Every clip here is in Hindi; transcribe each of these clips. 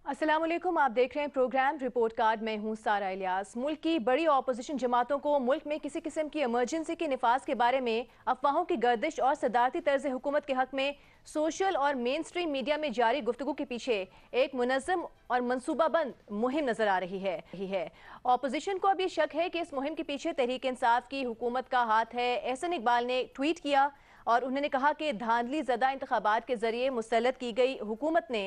अस्सलाम वालेकुम, आप देख रहे हैं प्रोग्राम रिपोर्ट कार्ड। मैं हूं सारा इलियास। मुल्क की बड़ी ऑपोजिशन जमातों को मुल्क में किसी किस्म की इमरजेंसी के निफाज के बारे में अफवाहों की गर्दिश और सदारती तर्ज हुकूमत के हक में सोशल और मेन स्ट्रीम मीडिया में जारी गुफ्तगू के पीछे एक मुनज़्ज़म और मनसूबाबंद मुहिम नजर आ रही है। ऑपोजिशन को अब ये शक है कि इस मुहिम के पीछे तहरीक इंसाफ की हुकूमत का हाथ है। एहसन इकबाल ने ट्वीट किया और उन्होंने कहा कि धांधली ज़दा इंतखाबात के जरिए मुसल्लत की गई हुकूमत ने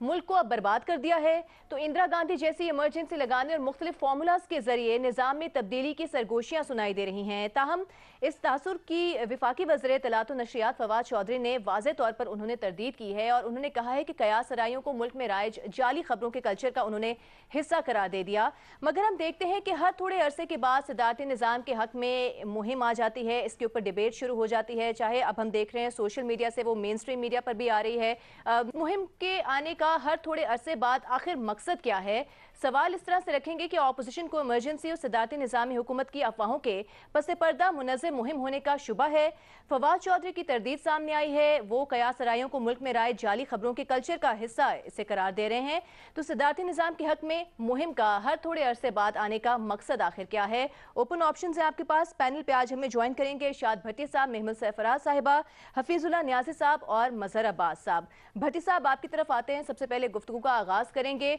मुल्क को अब बर्बाद कर दिया है, तो इंदिरा गांधी जैसी इमरजेंसी लगाने और मुख्तलिफ फार्मूलाज के जरिए निज़ाम में तब्दीली की सरगोशियाँ सुनाई दे रही हैं। ताहम इस तासुर की विफाकी वज़ीर इत्तलात व नशरियात फवाद चौधरी ने वाज़े तौर पर उन्होंने तरदीद की है और उन्होंने कहा है कि कयास सराइयों को मुल्क में राइज जाली खबरों के कल्चर का उन्होंने हिस्सा करार दे दिया। मगर हम देखते हैं कि हर थोड़े अरसे के बाद सदारती निज़ाम के हक में मुहिम आ जाती है, इसके ऊपर डिबेट शुरू हो जाती है। चाहे अब हम देख रहे हैं सोशल मीडिया से वो मेन स्ट्रीम मीडिया पर भी आ रही है। मुहिम के आने का हर थोड़े अरसे बाद आखिर मकसद क्या है? सवाल इस तरह से रखेंगे कि ऑपोजिशन को इमरजेंसी और सदारती निज़ामी हुकूमत की अफवाहों के पस पर्दा मुनज़्ज़म मुहिम होने का शुबा है। फवाद चौधरी की तरदीद सामने आई है, वो कयास सराइयों को मुल्क में राय जाली खबरों के कल्चर का हिस्सा इसे करार दे रहे हैं। तो सदारती निज़ाम के हक में मुहिम का हर थोड़े अरसे बाद आने का मकसद आखिर क्या है? ओपन ऑप्शन है आपके पास। पैनल पे आज हमें ज्वाइन करेंगे इरशाद भट्टी साहब, महमूद सरफराज साहिबा, हफीजुल्लाह न्याज़ी साहब और मजहर अब्बास साहब। भट्टी साहब आपकी तरफ आते हैं। सबसे पहले गुफ्तगू का आगाज करेंगे।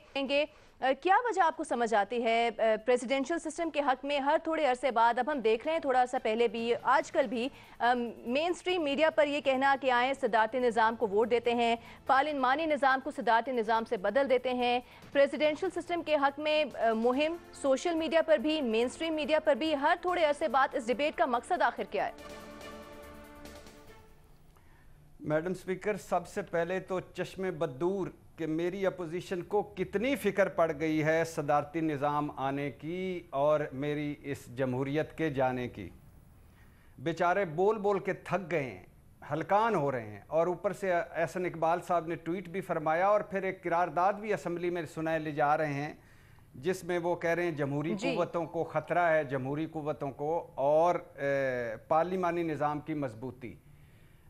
क्या वजह आपको समझ आती है प्रेसिडेंशियल सिस्टम के हक में हर थोड़े अरसे बाद, अब हम देख रहे हैं थोड़ा सा पहले भी आजकल भी मेन स्ट्रीम मीडिया पर यह कहना कि आए सदारती निज़ाम को वोट देते हैं, पार्लिमानी निज़ाम को सदारती निज़ाम से बदल देते हैं। प्रेसिडेंशियल सिस्टम के हक में मुहिम सोशल मीडिया पर भी, मेन स्ट्रीम मीडिया पर भी हर थोड़े अरसे बाद इस डिबेट का मकसद आखिर क्या है? मैडम स्पीकर, सबसे पहले तो चश्मे बदूर कि मेरी अपोजिशन को कितनी फ़िक्र पड़ गई है सदारती निज़ाम आने की और मेरी इस जमहूरियत के जाने की। बेचारे बोल बोल के थक गए हैं, हलकान हो रहे हैं। और ऊपर से एहसन इकबाल साहब ने ट्वीट भी फरमाया और फिर एक करारदाद भी असम्बली में सुनाए ले जा रहे हैं जिसमें वो कह रहे हैं जमहूरी कुव्वतों को ख़तरा है, जमहूरी कुव्वतों को और पार्लिमानी निज़ाम की मजबूती।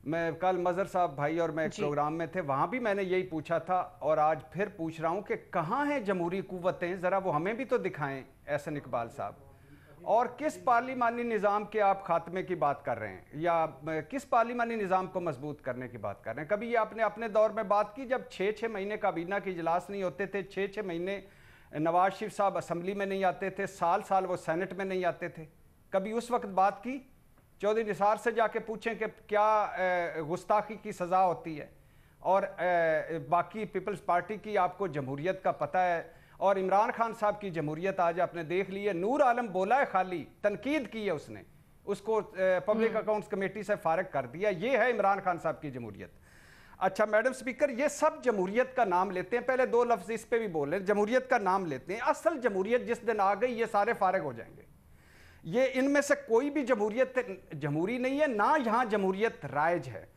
मैं कल मजहर साहब भाई और मैं एक प्रोग्राम में थे, वहाँ भी मैंने यही पूछा था और आज फिर पूछ रहा हूँ कि कहाँ हैं जमहूरी कुव्वतें, ज़रा वो हमें भी तो दिखाएं एहसन इकबाल साहब। और किस पार्लिमानी निज़ाम के आप खात्मे की बात कर रहे हैं या किस पार्लिमानी निज़ाम को मजबूत करने की बात कर रहे हैं? कभी ये आपने अपने दौर में बात की जब 6-6 महीने काबीना के इजलास नहीं होते थे, 6-6 महीने नवाज शरीफ साहब असम्बली में नहीं आते थे, साल साल वो सेनेट में नहीं आते थे? कभी उस वक्त बात की? चौधरी निसार से जाके पूछें कि क्या गुस्ताखी की सज़ा होती है। और बाकी पीपल्स पार्टी की आपको जमहूरियत का पता है और इमरान खान साहब की जमहूरियत आज आपने देख ली है। नूर आलम बोला है, खाली तनकीद की है उसने, उसको पब्लिक अकाउंट्स कमेटी से फारग कर दिया। ये है इमरान खान साहब की जमहूरियत। अच्छा मैडम स्पीकर, ये सब जमहूरियत का नाम लेते हैं, पहले 2 लफ्ज़ इस पर भी बोले, जमहूरियत का नाम लेते हैं। असल जमहूरियत जिस दिन आ गई ये सारे फारग हो जाएंगे। ये इनमें से कोई भी जमहूरियत जमहूरी नहीं है, ना यहाँ जमहूरियत राइज है।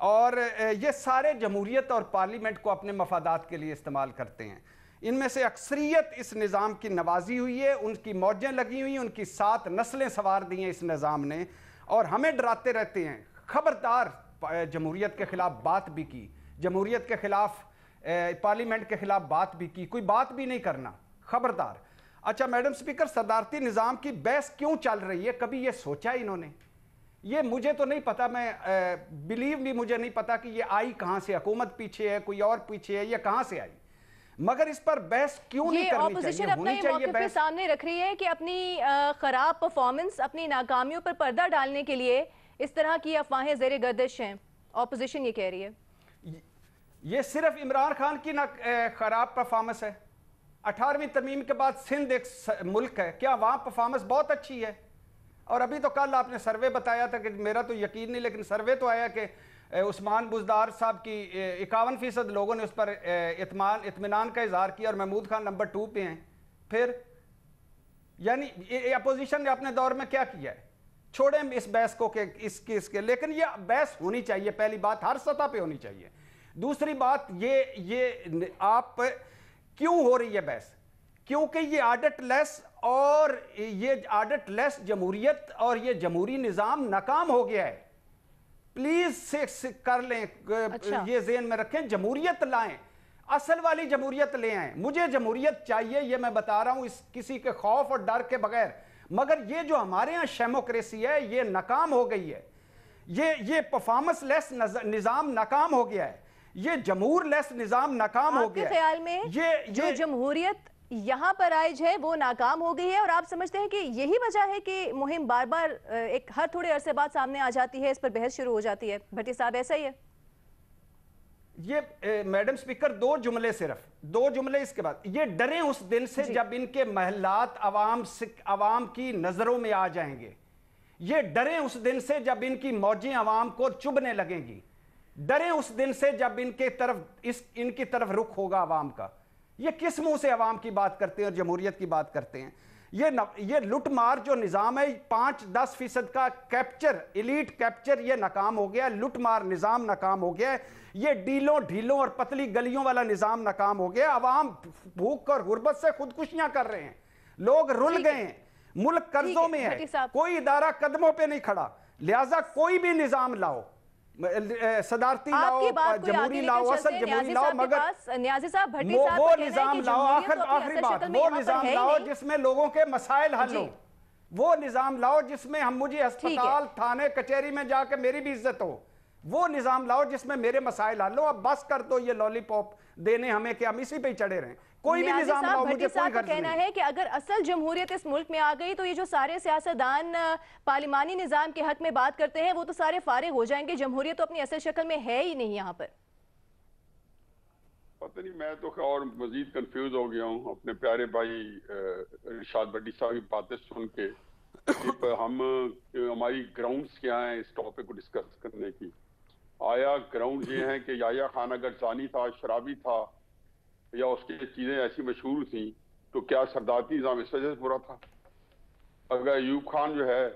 और ये सारे जमहूरियत और पार्लियामेंट को अपने मफादात के लिए इस्तेमाल करते हैं। इनमें से अक्सरियत इस निज़ाम की नवाजी हुई है, उनकी मौजें लगी हुई, उनकी 7 नस्लें सवार दी हैं इस निज़ाम ने और हमें डराते रहते हैं। खबरदार, जमहूरियत के ख़िलाफ़ बात भी की, जमहूरियत के ख़िलाफ़ पार्लियामेंट के ख़िलाफ़ बात भी की, कोई बात भी नहीं करना, खबरदार। अच्छा मैडम स्पीकर, सदारती निज़ाम की बहस क्यों चल रही है? कभी ये सोचा इन्होंने? ये मुझे तो नहीं पता, मैं बिलीव भी मुझे नहीं पता कि ये आई कहाँ से, हुकूमत पीछे है, कोई और पीछे है, ये कहाँ से आई। मगर इस पर बहस क्यों नहीं करनी चाहिए? होनी चाहिए बहस। सामने रख रही है कि अपनी खराब परफॉर्मेंस, अपनी नाकामियों पर पर्दा डालने के लिए इस तरह की अफवाहें ज़ेरे गर्दिश हैं। ऑपोजिशन ये कह रही है ये सिर्फ इमरान खान की ना खराब परफॉर्मेंस है। 18वीं तरमीम के बाद सिंध एक मुल्क है, क्या वहाँ परफॉर्मेंस बहुत अच्छी है? और अभी तो कल आपने सर्वे बताया था कि मेरा तो यकीन नहीं, लेकिन सर्वे तो आया कि उस्मान बुज़दार साहब की 51% लोगों ने उस पर इत्मीनान का इजहार किया और महमूद खान नंबर 2 पे हैं। फिर यानी अपोजिशन ने अपने दौर में क्या किया है? छोड़ें इस बहस को कि इसके, लेकिन ये बहस होनी चाहिए। पहली बात, हर सतह पे होनी चाहिए। दूसरी बात, ये आप क्यों हो रही है बहस? क्योंकि ये आदत लेस और ये आदत लेस जमहूरियत और ये जमहूरी निज़ाम नाकाम हो गया है। प्लीज से कर लें, अच्छा। ये ज़हन में रखें, जमहूरियत लाएं। असल वाली जमहूरियत ले आए। मुझे जमहूरियत चाहिए, ये मैं बता रहा हूं, इस किसी के खौफ और डर के बगैर। मगर ये जो हमारे यहाँ डेमोक्रेसी है ये नाकाम हो गई है, ये परफॉर्मेंस लेस निजाम नाकाम हो गया है, ये जमहूर लेस निजाम नाकाम हो गया है। आपके ख्याल में ये जो जमहूरियत यहाँ पर आइज है वो नाकाम हो गई है, और आप समझते हैं कि यही वजह है कि मुहिम बार बार एक हर थोड़े अरसे बाद सामने आ जाती है, इस पर बहस शुरू हो जाती है? भट्टी साहब, ऐसा ही है? ये मैडम स्पीकर, दो जुमले, सिर्फ दो जुमले इसके बाद। ये डरे उस दिन से जब इनके महलात अवाम की नजरों में आ जाएंगे। ये डरे उस दिन से जब इनकी मौजें अवाम को चुभने लगेंगी। डरे उस दिन से जब इनकी तरफ रुख होगा अवाम का। ये किस मुंह से अवाम की बात करते हैं और जमहूरियत की बात करते हैं? ये लुटमार जो निज़ाम है, 5-10% का कैप्चर, एलीट कैप्चर, ये नाकाम हो गया। लुटमार निज़ाम नाकाम हो गया। ये ढीलों और पतली गलियों वाला निज़ाम नाकाम हो गया। अवाम भूख और गुर्बत से खुदकुशियां कर रहे हैं, लोग रुल गए हैं, मुल्क कर्जों में है, कोई इदारा कदमों पे नहीं खड़ा। लिहाजा कोई भी निज़ाम लाओ, सदारती लाओ, जमहूरी लाओ, असल जमहूरी लाओ, मगर वो निजाम लाओ, आखिरी बात, वो निजाम लाओ जिसमें लोगों के मसाइल हल हो। वो निजाम लाओ जिसमें मुझे अस्पताल, थाने, कचहरी में जाकर मेरी भी इज्जत हो। वो निजाम लाओ जिसमें मेरे मसाइल हल हो। अब बस कर दो ये लॉलीपॉप देने हमें कि हम इसी पे ही चढ़े रहें। कोई भी निजाम लाओ, मुझे कोई गर्ज नहीं। कहना है कि अगर असल जमहूरियत इस मुल्क में आ गई तो ये जो सारे सियासतदान पार्लिमानी निजाम के हक में बात करते हैं वो तो सारे फारिग हो जाएंगे। जमहूरियत तो अपनी असल शक्ल में है ही नहीं यहाँ पर। पता नहीं, मैं तो और मजीद कंफ्यूज हो गया हूँ अपने प्यारे भाई इरशाद भट्टी साहब की बातें सुन के। हमारी ग्राउंड्स क्या हैं इस टॉपिक को डिस्कस करने की? आया ग्राउंड ये है कि याया खान अगर जानी था, शराबी था, या उसकी चीजें ऐसी मशहूर थी, तो क्या सरदारती निज़ाम इस वजह से बुरा था? अगर अयूब खान जो है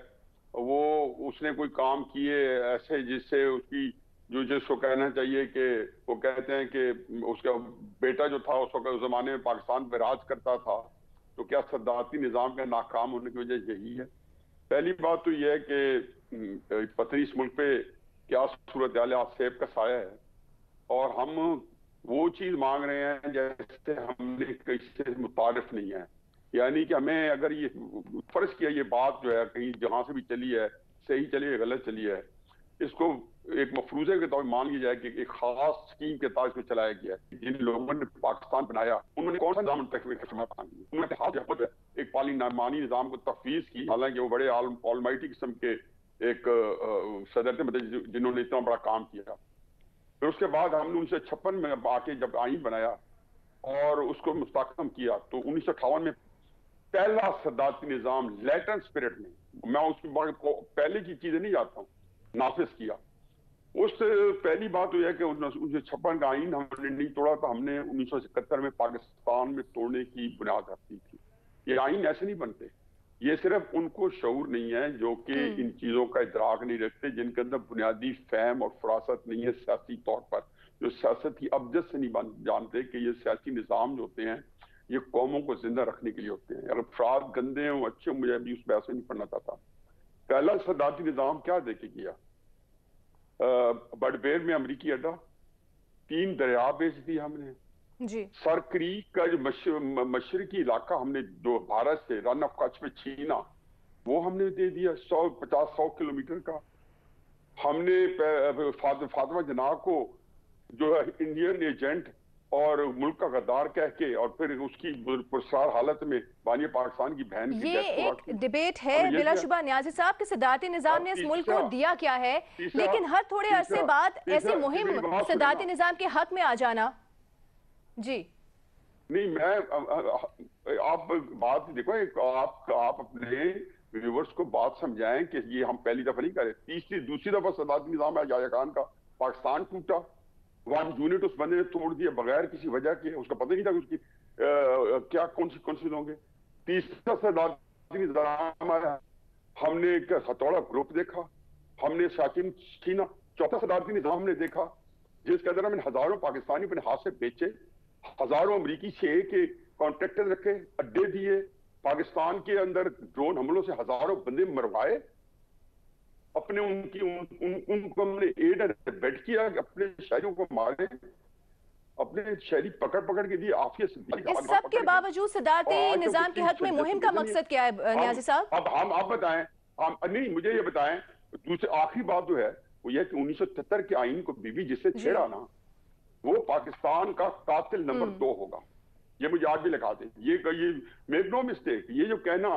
वो उसने कोई काम किए ऐसे जिससे उसकी जिसको कहना चाहिए कि वो कहते हैं कि उसका बेटा जो था उस वक्त उस जमाने में पाकिस्तान पे राज करता था, तो क्या सदारती निज़ाम का नाकाम होने की वजह यही है? पहली बात तो यह है कि पता नहीं इस मुल्क पे क्या सूरत हाल है, सेब का साया है, और हम वो चीज मांग रहे हैं जैसे हमने किसी मुतारिफ नहीं है। यानी कि हमें अगर ये फर्ज किया ये बात जो है कहीं जहां से भी चली है, सही चली है गलत चली है, इसको एक मफरूजे के तौर पर मान लिया जाए कि एक खास स्कीम के तहत इसको चलाया गया है। जिन लोगों ने पाकिस्तान बनाया उन्होंने कौन सा निजाम उन्होंने एक पार्लिमानी निजाम को तफवीज की, हालांकि वो बड़े ऑलमाइटी किस्म के एक सदर थे, मतलब जिन्होंने इतना बड़ा काम किया। फिर उसके बाद हमने 1956 में आके जब आईन बनाया और उसको मुस्तहकम किया, तो 1958 में पहला सदारती निजाम लैटन स्पिरिट में, मैं उसकी बात को पहले की चीजें नहीं जाता हूँ, नाफिज किया। उस पहली बात तो यह कि 1956 का आईन हमने नहीं तोड़ा था, हमने 1971 में पाकिस्तान में तोड़ने की बुनियाद रखी थी। ये आईन ऐसे नहीं बनते, ये सिर्फ उनको शऊर नहीं है जो कि इन चीजों का इदराक नहीं रखते, जिनके अंदर बुनियादी फहम और फरासत नहीं है सियासी तौर पर, जो सियासत की अब्जद से नहीं जानते कि ये सियासी निज़ाम जो होते हैं ये कौमों को जिंदा रखने के लिए होते हैं। अगर अफराद गंदे हों, अच्छे, मुझे भी उस बहस में नहीं पढ़ना चाहता। पहला सदारती निज़ाम क्या देके किया? बडबेर में अमरीकी अड्डा, 3 दरिया बेच दी हमने जी। सर क्रीक का जो मशरकी इलाका हमने जो भारत से रन ऑफ कच्छ में छीना, वो हमने दे दिया 100 किलोमीटर का। हमने फातिमा जना को जो है इंडियन एजेंट और मुल्क का गद्दार कह के, और फिर उसकी पुरस्कार हालत में बानी पाकिस्तान की बहन की ये एक डिबेट है बिलाशुबा न्याजी साहब के सदारती निजाम ने इस मुल्क को दिया क्या है, लेकिन हर थोड़े अरसे बाद ऐसी मुहिम सदारती निजाम के हक में आ जाना। जी नहीं, मैं आप बात देखो, आप अपने व्यूवर्स को बात समझाएं कि ये हम पहली दफा नहीं करे। दूसरी दफा सदारती निजाम है याया खान का, पाकिस्तान टूटा, 1 यूनिट उस बंदे ने तोड़ दिया बगैर किसी वजह के, उसका पता नहीं था कि उसकी क्या कॉन्सिक्वेंसेस होंगे। तीसरा सदारती निजाम आया, हमने एक हथौड़ा ग्रुप देखा, हमने शाकिन छीना। चौथा सदारती निजाम हमने देखा जिसके अंदर हमने हजारों पाकिस्तानी अपने हाथ से बेचे, हजारों अमरीकी शेख के कॉन्ट्रैक्टर रखे, अड्डे दिए, पाकिस्तान के अंदर ड्रोन हमलों से हजारों बंदे मरवाए, अपने उनको हमने एड एंड बेड किया कि अपने शहरियों को मारे। अपने शहरी पकड़ पकड़ के दिए, आफियत से दिए, इस सब के बावजूद सदारती निजाम के हक में मुहिम का मकसद क्या है न्याजी साहब? अब हम आप बताएं, हम नहीं, मुझे ये बताएं, दूसरी आखिरी बात जो है वो यह कि 1973 के आईन को बीबी जिससे छेड़ा ना, वो पाकिस्तान का कातिल नंबर 2 होगा। ये मुझे आज भी लिखा दे। ये मेक नो मिस्टेक, ये जो कहना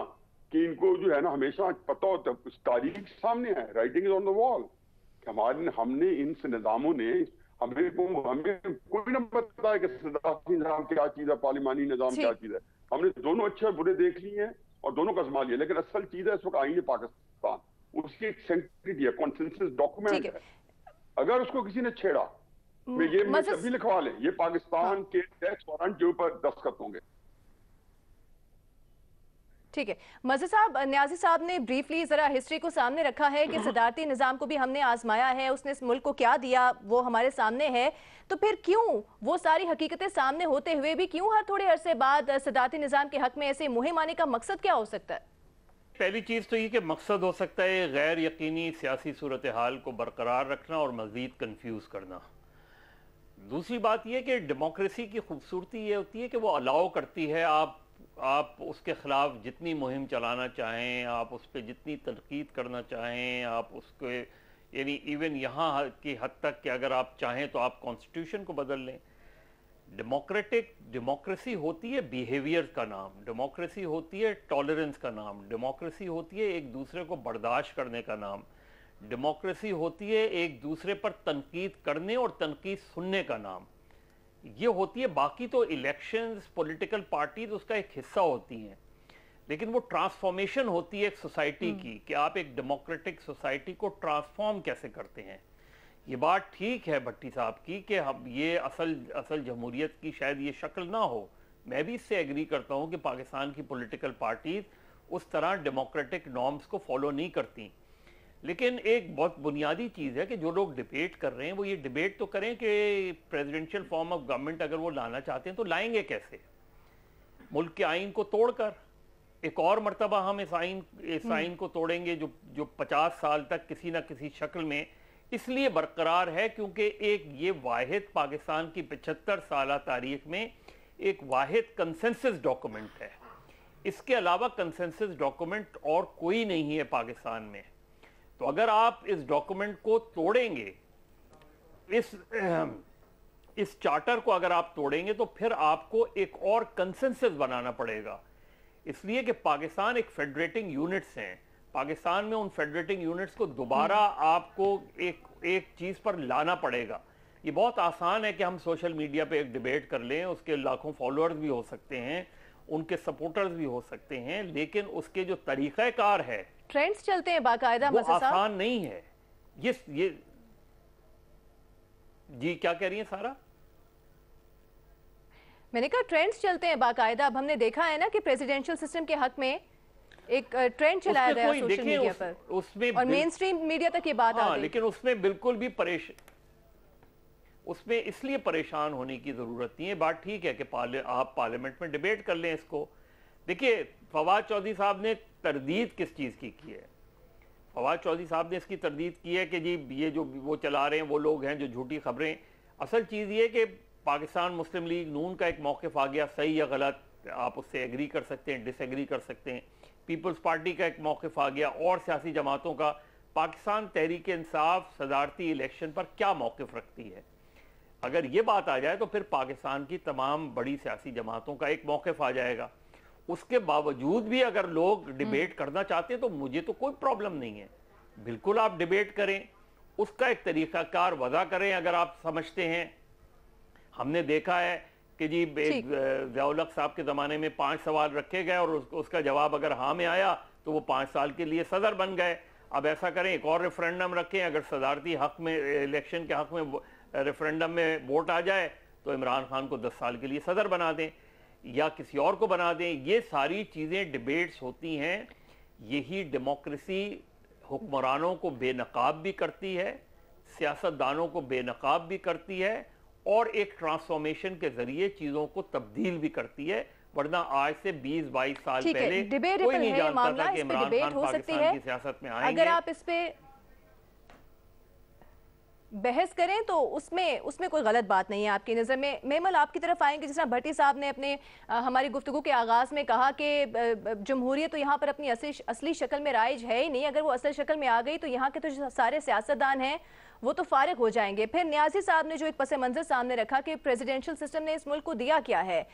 कि इनको जो है ना हमेशा पता होता है, तारीख सामने है, writing is on the wall. हमने इन निजामों ने हमें कोई ना पता है कि सदारती निजाम क्या चीज है, पार्लिमानी निजाम क्या चीज है। हमने दोनों अच्छे और बुरे देख लिए हैं और दोनों का आजमा लिया, लेकिन असल चीज है इस वक्त आईन पाकिस्तान, उसकी एक सेंटिटी है, कॉन्सेंसस डॉक्यूमेंट है। अगर उसको किसी ने छेड़ा, ये तभी लिखवा लें, ये पाकिस्तान के टैक्स वारंट के ऊपर दस्तखत होंगे। ठीक है मज़हर साहब, न्याजी साहब ने ब्रीफली जरा हिस्ट्री को सामने रखा है कि सदारती निज़ाम को भी हमने आजमाया है, उसने इस मुल्क को क्या दिया वो हमारे सामने है। तो फिर क्यों वो सारी हकीकतें सामने होते हुए भी क्यों हर थोड़े अरसे बाद सदारती निज़ाम के हक में ऐसे मुहिम आने का मकसद क्या हो सकता है? पहली चीज़ तो ये कि मकसद हो सकता है गैर यकीनी सियासी सूरत हाल को बरकरार रखना और मज़ीद कन्फ्यूज़ करना। दूसरी बात यह कि डेमोक्रेसी की खूबसूरती ये होती है कि वो अलाउ करती है आप उसके ख़िलाफ़ जितनी मुहिम चलाना चाहें, आप उस पर जितनी तनकीद करना चाहें, आप उसको यानी इवन यहाँ की हद तक कि अगर आप चाहें तो आप कॉन्स्टिट्यूशन को बदल लें। डेमोक्रेसी होती है बिहेवियर का नाम, डेमोक्रेसी होती है टॉलरेंस का नाम, डेमोक्रेसी होती है एक दूसरे को बर्दाश्त करने का नाम, डेमोक्रेसी होती है एक दूसरे पर तनकीद करने और तनकीद सुनने का नाम। ये होती है, बाकी तो इलेक्शंस, पॉलिटिकल पार्टीज उसका एक हिस्सा होती हैं, लेकिन वो ट्रांसफॉर्मेशन होती है एक सोसाइटी की कि आप एक डेमोक्रेटिक सोसाइटी को ट्रांसफॉर्म कैसे करते हैं। ये बात ठीक है भट्टी साहब की कि हम ये असल जमहूरियत की शायद ये शक्ल ना हो। मैं भी इससे एग्री करता हूँ कि पाकिस्तान की पॉलिटिकल पार्टीज उस तरह डेमोक्रेटिक नॉर्म्स को फॉलो नहीं करती, लेकिन एक बहुत बुनियादी चीज़ है कि जो लोग डिबेट कर रहे हैं वो ये डिबेट तो करें कि प्रेसिडेंशियल फॉर्म ऑफ गवर्नमेंट अगर वो लाना चाहते हैं तो लाएंगे कैसे? मुल्क के आइन को तोड़कर एक और मरतबा हम इस आइन को तोड़ेंगे जो 50 साल तक किसी ना किसी शक्ल में इसलिए बरकरार है क्योंकि एक ये वाहिद पाकिस्तान की 75 साल तारीख में एक वाहिद कंसेंसस डॉक्यूमेंट है। इसके अलावा कंसेंसस डॉक्यूमेंट और कोई नहीं है पाकिस्तान में। तो अगर आप इस डॉक्यूमेंट को तोड़ेंगे, इस चार्टर को अगर आप तोड़ेंगे तो फिर आपको एक और कंसेंसस बनाना पड़ेगा, इसलिए कि पाकिस्तान एक फेडरेटिंग यूनिट्स हैं। पाकिस्तान में उन फेडरेटिंग यूनिट्स को दोबारा आपको एक चीज़ पर लाना पड़ेगा। ये बहुत आसान है कि हम सोशल मीडिया पे एक डिबेट कर लें, उसके लाखों फॉलोअर्स भी हो सकते हैं, उनके सपोर्टर्स भी हो सकते हैं, लेकिन उसके जो तरीक़ाकार है, ट्रेंड्स चलते हैं बाकायदा, वो आसान नहीं है। ये जी क्या कह रही हैं सारा? मैंने कहा ट्रेंड्स चलते हैं बाकायदा। अब हमने देखा है ना कि प्रेसिडेंशियल सिस्टम के हक में एक ट्रेंड चलाया गया सोशल मीडिया पर, उसमें और मेन स्ट्रीम मीडिया तक ये बात आ गई। लेकिन उसमें बिल्कुल भी उसमें इसलिए परेशान होने की जरूरत नहीं है। बात ठीक है कि आप पार्लियामेंट में डिबेट कर लें इसको। देखिए फवाद चौधरी साहब ने तरदीद किस चीज़ की है? फवाद चौधरी साहब ने इसकी तरदीद की है कि जी ये जो वो चला रहे हैं वो लोग हैं जो झूठी खबरें। असल चीज़ ये कि पाकिस्तान मुस्लिम लीग नून का एक मौक़िफ़ आ गया, सही या गलत आप उससे एग्री कर सकते हैं, डिसएग्री कर सकते हैं। पीपल्स पार्टी का एक मौक़िफ़ आ गया और सियासी जमातों का। पाकिस्तान तहरीक इंसाफ सदारती इलेक्शन पर क्या मौक़िफ़ रखती है? अगर ये बात आ जाए तो फिर पाकिस्तान की तमाम बड़ी सियासी जमातों का एक मौक़िफ़ आ जाएगा। उसके बावजूद भी अगर लोग डिबेट करना चाहते हैं तो मुझे तो कोई प्रॉब्लम नहीं है, बिल्कुल आप डिबेट करें, उसका एक तरीक़ाकार वज़ा करें अगर आप समझते हैं। हमने देखा है कि जी ज़ियाउल हक साहब के ज़माने में 5 सवाल रखे गए और उसका जवाब अगर हाँ में आया तो वो 5 साल के लिए सदर बन गए। अब ऐसा करें, एक और रेफरेंडम रखें, अगर सदारती हक में इलेक्शन के हक में रेफरेंडम में वोट आ जाए तो इमरान खान को 10 साल के लिए सदर बना दें या किसी और को बना दें। ये सारी चीज़ें डिबेट्स होती हैं। यही डेमोक्रेसी हुक्मरानों को बेनकाब भी करती है, सियासतदानों को बेनकाब भी करती है और एक ट्रांसफॉर्मेशन के जरिए चीज़ों को तब्दील भी करती है। वरना आज से 20-22 साल पहले कोई नहीं जानता था कि इमरान खान पाकिस्तान की सियासत में आएंगे। अगर आप इस पे बहस करें तो उसमें कोई गलत बात नहीं है आपकी नज़र में। मेमल, आपकी तरफ आएंगे। जिस तरह भट्टी साहब ने अपने हमारी गुफ्तगू के आगाज़ में कहा कि जमहूरियत तो यहाँ पर अपनी असली शक्ल में राइज है ही नहीं। अगर वो असल शक्ल में आ गई तो यहाँ के तो जो सारे सियासतदान हैं वो तो फारिग हो जाएंगे। फिर न्याजी साहब ने जो एक पस मंज़र सामने रखा कि प्रेसिडेंशियल सिस्टम ने इस मुल्क को दिया क्या है,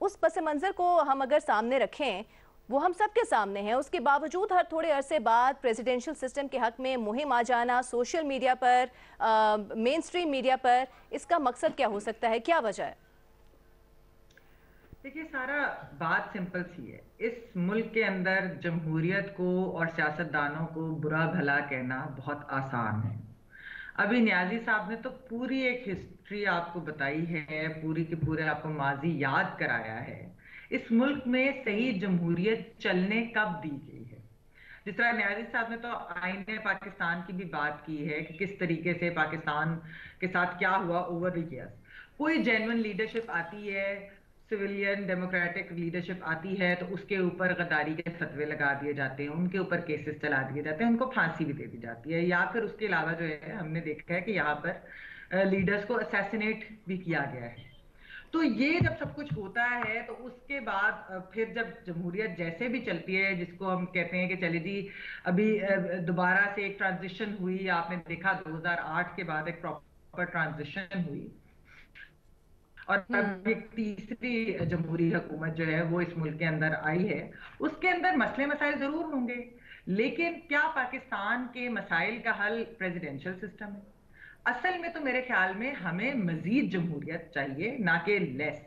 उस पस मंज़र को हम अगर सामने रखें, वो हम सबके सामने है। उसके बावजूद हर थोड़े अरसे बाद प्रेसिडेंशियल सिस्टम के हक में मुहिम आ जाना सोशल मीडिया पर, मेन स्ट्रीम मीडिया पर, इसका मकसद क्या हो सकता है, क्या वजह है? देखिए, सारा बात सिंपल सी है। इस मुल्क के अंदर जमहूरियत को और सियासतदानों को बुरा भला कहना बहुत आसान है। अभी न्याजी साहब ने तो पूरी एक हिस्ट्री आपको बताई है, पूरी के पूरे आपको माजी याद कराया है। इस मुल्क में सही जमहूरियत चलने कब दी गई है? जिस तरह न्याजी साहब ने तो आईने पाकिस्तान की भी बात की है कि किस तरीके से पाकिस्तान के साथ क्या हुआ ओवर द ईयर्स। कोई जेन्युइन लीडरशिप आती है, सिविलियन डेमोक्रेटिक लीडरशिप आती है, तो उसके ऊपर गद्दारी के फतवे लगा दिए जाते हैं, उनके ऊपर केसेस चला दिए जाते हैं, उनको फांसी भी दे दी जाती है। या फिर उसके अलावा जो है हमने देखा है कि यहाँ पर लीडर्स को असैसिनेट भी किया गया है। तो ये जब सब कुछ होता है तो उसके बाद फिर जब जमहूरियत जैसे भी चलती है, जिसको हम कहते हैं कि चले जी अभी दोबारा से एक ट्रांजिशन हुई, आपने देखा 2008 के बाद एक प्रॉपर ट्रांजिशन हुई और अब एक तीसरी जमहूरी हुकूमत जो है वो इस मुल्क के अंदर आई है। उसके अंदर मसले मसाइल जरूर होंगे, लेकिन क्या पाकिस्तान के मसाइल का हल प्रेसिडेंशियल सिस्टम है? असल में तो मेरे ख्याल में हमें मजीद जमहूरियत चाहिए, ना कि लेस।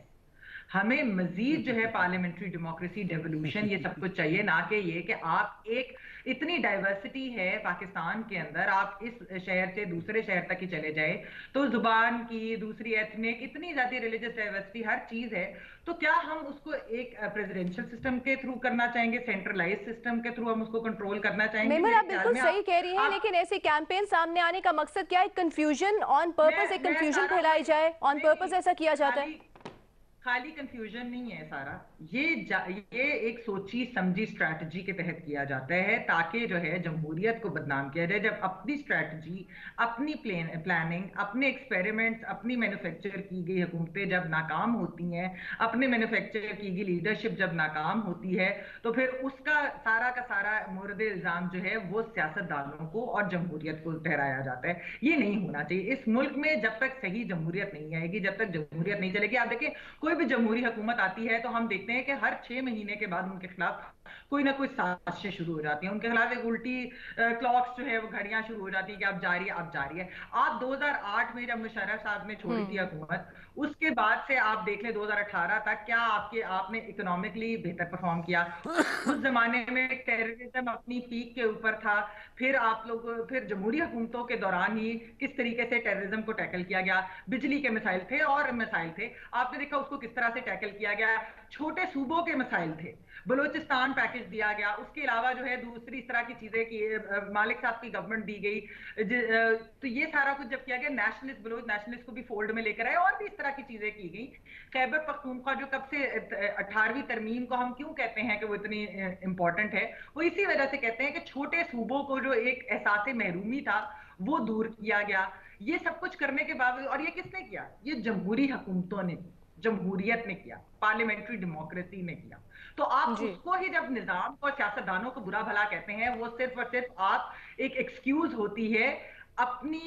हमें मजीद जो है पार्लियामेंट्री डेमोक्रेसी, डेवोल्यूशन, ये सब कुछ चाहिए, ना कि ये कि आप एक इतनी डाइवर्सिटी है पाकिस्तान के अंदर, आप इस शहर से दूसरे शहर तक ही चले जाए तो जुबान की, दूसरी एथनिक, इतनी ज्यादा रिलीजियस डाइवर्सिटी, हर चीज है। तो क्या हम उसको एक प्रेसिडेंशियल सिस्टम के थ्रू करना चाहेंगे, सेंट्रलाइज सिस्टम के थ्रू हम उसको कंट्रोल करना चाहेंगे? मेमल, आप बिल्कुल सही कह रही हैं, लेकिन ऐसे कैंपेन सामने आने का मकसद क्या है? कंफ्यूजन ऑन पर्पस, एक कंफ्यूजन फैलाई जाए ऑन पर्पस, ऐसा किया जाता है? खाली कंफ्यूजन नहीं है सारा, ये एक सोची समझी स्ट्रैटेजी के तहत किया जाता है ताकि जो है जमहूरियत को बदनाम किया जाए। जब अपनी स्ट्रैटेजी, अपनी प्लानिंग, अपने एक्सपेरिमेंट्स, अपनी मैन्युफैक्चर की गई हुकूमतें जब नाकाम होती हैं, अपने मैन्युफैक्चर की गई लीडरशिप जब नाकाम होती है, तो फिर उसका का सारा मोरद इल्जाम जो है वो सियासतदानों को और जमहूरियत को ठहराया जाता है। ये नहीं होना चाहिए। इस मुल्क में जब तक सही जमहूरियत नहीं आएगी, जब तक जमहूरियत नहीं चलेगी, आप देखिए कोई भी जमहूरी हुकूमत आती है तो हम देखते हैं कि हर 6 महीने के बाद उनके खिलाफ कोई ना कोई साजिशें शुरू हो जाती हैं, उनके खिलाफ एक उल्टी क्लॉक्स जो है वो घड़ियां शुरू हो जाती है कि अब जारी है, अब जारी है। आप 2008 में जब मुशर्रफ साहब ने छोड़ी थी हुकूमत, उसके बाद से आप देख ले 2018 तक क्या आपने इकोनॉमिकली बेहतर परफॉर्म किया? उस जमाने में टेररिज्म अपनी पीक के ऊपर था। फिर जमहूरी हुकूमतों के दौरान ही किस तरीके से टेररिज्म को टैकल किया गया, बिजली के मसाइल थे और मसाइल थे, आपने देखा उसको किस तरह से टैकल किया गया। छोटे सूबों के मसाइल थे, बलोचिस्तान पैकेज दिया गया, उसके अलावा जो है दूसरी इस तरह की चीजें कि मालिक साहब की गवर्नमेंट दी गई, तो ये सारा कुछ जब किया गया, नेशनलिस्ट बलोच नेशनलिस्ट को भी फोल्ड में लेकर आए और भी इस तरह की चीजें की गई। खैबर पख्तूनख्वा जो कब से 18वीं तरमीम को हम क्यों कहते हैं कि वो इतनी इंपॉर्टेंट है, वो इसी वजह से कहते हैं कि छोटे सूबों को जो एक एहसास महरूमी था वो दूर किया गया। ये सब कुछ करने के बावजूद, और ये किसने किया? ये जमहूरी हुकूमतों ने, जमहूरियत ने किया, पार्लियामेंट्री डेमोक्रेसी ने किया। तो आप उसको ही जब निजाम और सियासतदानों को बुरा भला कहते हैं, वो सिर्फ और सिर्फ आप एक एक्सक्यूज होती है अपनी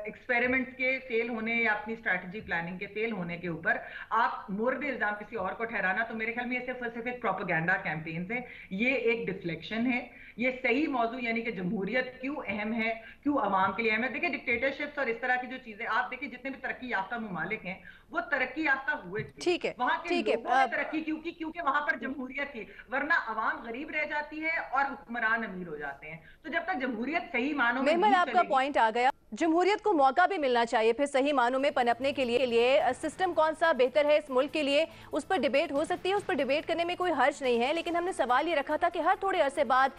एक्सपेरिमेंट्स के फेल होने या अपनी स्ट्रैटेजी प्लानिंग के फेल होने के ऊपर आप मुर्द इल्जाम किसी और को ठहराना। तो मेरे ख्याल में ये सिर्फ और सिर्फ एक प्रोपेगेंडा कैंपेन है, ये एक डिफ्लेक्शन है। ये सही मौजू यानी कि जमहूरियत क्यों अहम है, क्यों अवाम के लिए अहम है। देखिए डिक्टेटरशिप्स और इस तरह की जो चीजें आप देखिए, जितने भी तरक्की याफ्ता ममालिक हैं वो तरक्की याफ्ता हुए थे। ठीक है, वहां के लोगों ने तरक्की क्योंकि वहां पर जमहूरियत थी, वरना अवाम गरीब रह जाती है और हुक्मरान अमीर हो जाते हैं। तो जब तक जमहूरियत सही मानों में आपका पॉइंट आ गया। जमहूरियत को मौका भी मिलना चाहिए फिर सही मानों में पनपने के लिए सिस्टम कौन सा बेहतर है इस मुल्क के लिए, उस पर डिबेट हो सकती है, उस पर डिबेट करने में कोई हर्ज नहीं है। लेकिन हमने सवाल ये रखा था कि हर थोड़े अरसे बाद